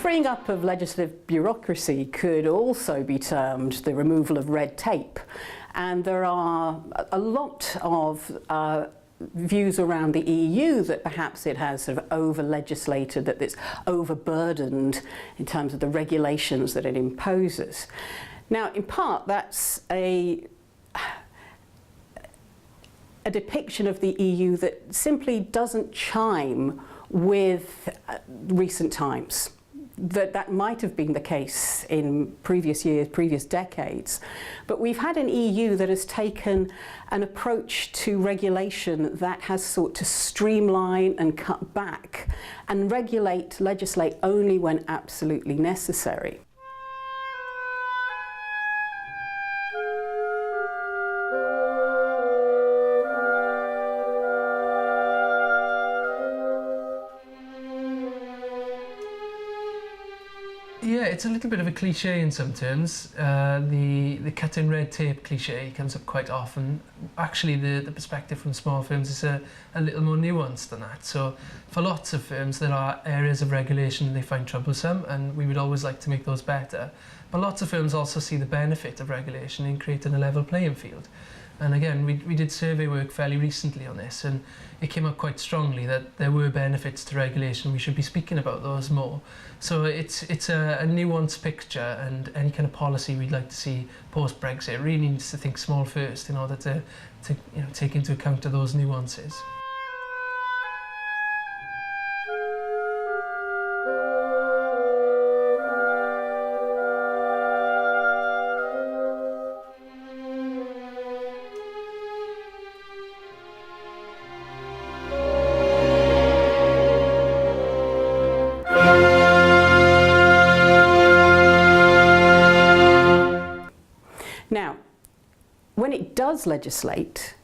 freeing up of legislative bureaucracy could also be termed the removal of red tape. And there are a lot of views around the EU that perhaps it has sort of over-legislated, that it's overburdened in terms of the regulations that it imposes. Now, in part, that's a depiction of the EU that simply doesn't chime with recent times. That might have been the case in previous years, previous decades, but we've had an EU that has taken an approach to regulation that has sought to streamline and cut back and legislate only when absolutely necessary. Yeah, it's a little bit of a cliche in some terms. The cutting red tape cliche comes up quite often. Actually, the perspective from small firms is a little more nuanced than that. So for lots of firms, there are areas of regulation they find troublesome, and we would always like to make those better. But lots of firms also see the benefit of regulation in creating a level playing field. And again, we did survey work fairly recently on this, and it came up quite strongly that there were benefits to regulation. We should be speaking about those more. So it's a nuanced picture, and any kind of policy we'd like to see post-Brexit really needs to think small first in order to take into account of those nuances. Now, when it does legislate,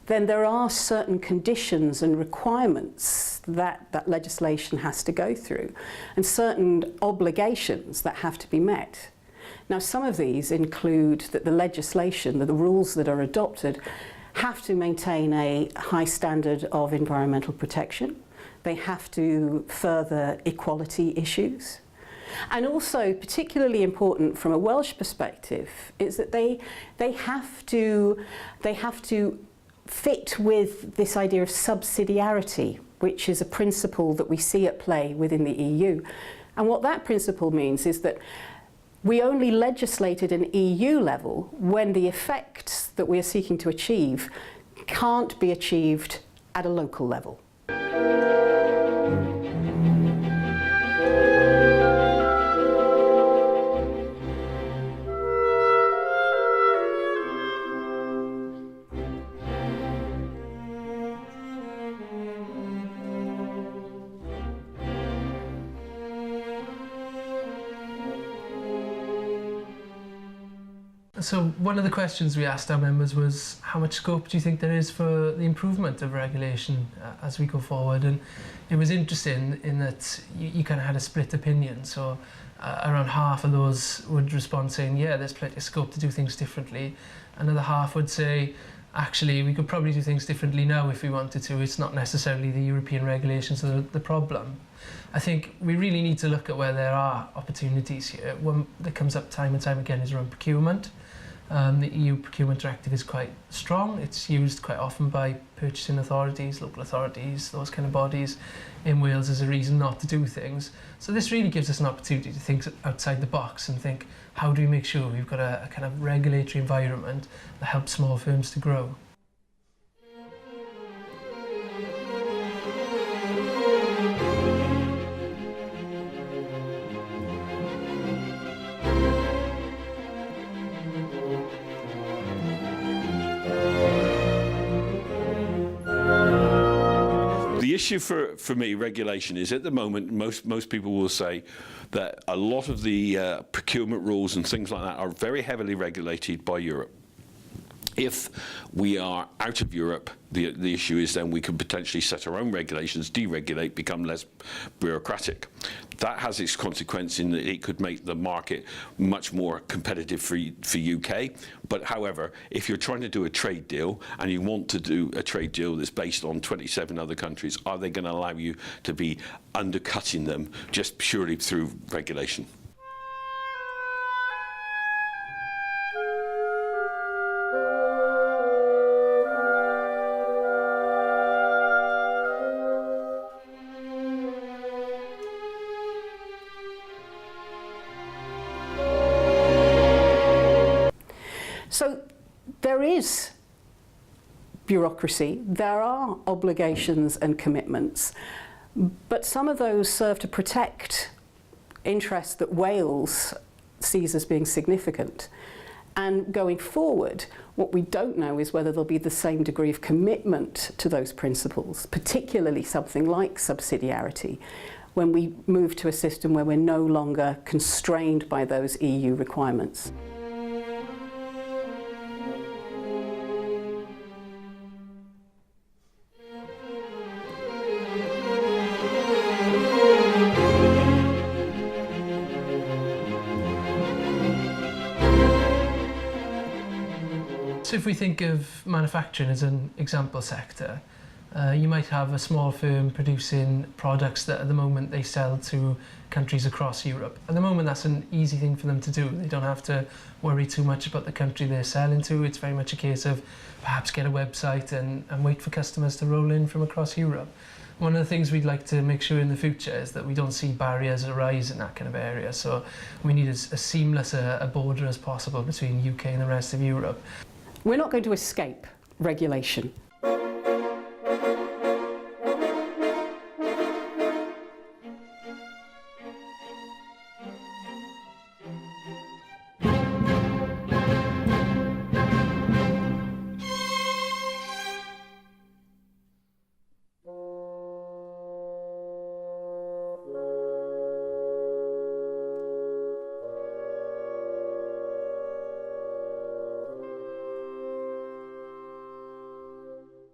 then there are certain conditions and requirements that that legislation has to go through, and certain obligations that have to be met. Now, some of these include that the legislation, the rules that are adopted, have to maintain a high standard of environmental protection. They have to further equality issues. And also, particularly important from a Welsh perspective, is that they have to fit with this idea of subsidiarity, which is a principle that we see at play within the EU. And what that principle means is that we only legislate at an EU level when the effects that we are seeking to achieve can't be achieved at a local level. So one of the questions we asked our members was, how much scope do you think there is for the improvement of regulation as we go forward? And it was interesting in that you kind of had a split opinion. So around half of those would respond saying, yeah, there's plenty of scope to do things differently. Another half would say, actually, we could probably do things differently now if we wanted to. It's not necessarily the European regulations that are the problem. I think we really need to look at where there are opportunities here. One that comes up time and time again is around procurement. The EU Procurement Directive is quite strong. It's used quite often by purchasing authorities, local authorities, those kind of bodies in Wales as a reason not to do things. So this really gives us an opportunity to think outside the box and think, how do we make sure we've got a kind of regulatory environment that helps small firms to grow? The issue for me, regulation, is at the moment most people will say that a lot of the procurement rules and things like that are very heavily regulated by Europe. If we are out of Europe, the issue is then we could potentially set our own regulations, deregulate, become less bureaucratic. That has its consequence in that it could make the market much more competitive for UK. But however, if you're trying to do a trade deal and you want to do a trade deal that's based on 27 other countries, are they going to allow you to be undercutting them just purely through regulation? So there is bureaucracy, there are obligations and commitments, but some of those serve to protect interests that Wales sees as being significant. And going forward, what we don't know is whether there'll be the same degree of commitment to those principles, particularly something like subsidiarity, when we move to a system where we're no longer constrained by those EU requirements. So if we think of manufacturing as an example sector, you might have a small firm producing products that at the moment they sell to countries across Europe. At the moment that's an easy thing for them to do. They don't have to worry too much about the country they're selling to. It's very much a case of perhaps get a website and wait for customers to roll in from across Europe. One of the things we'd like to make sure in the future is that we don't see barriers arise in that kind of area. So we need as seamless a border as possible between UK and the rest of Europe. We're not going to escape regulation.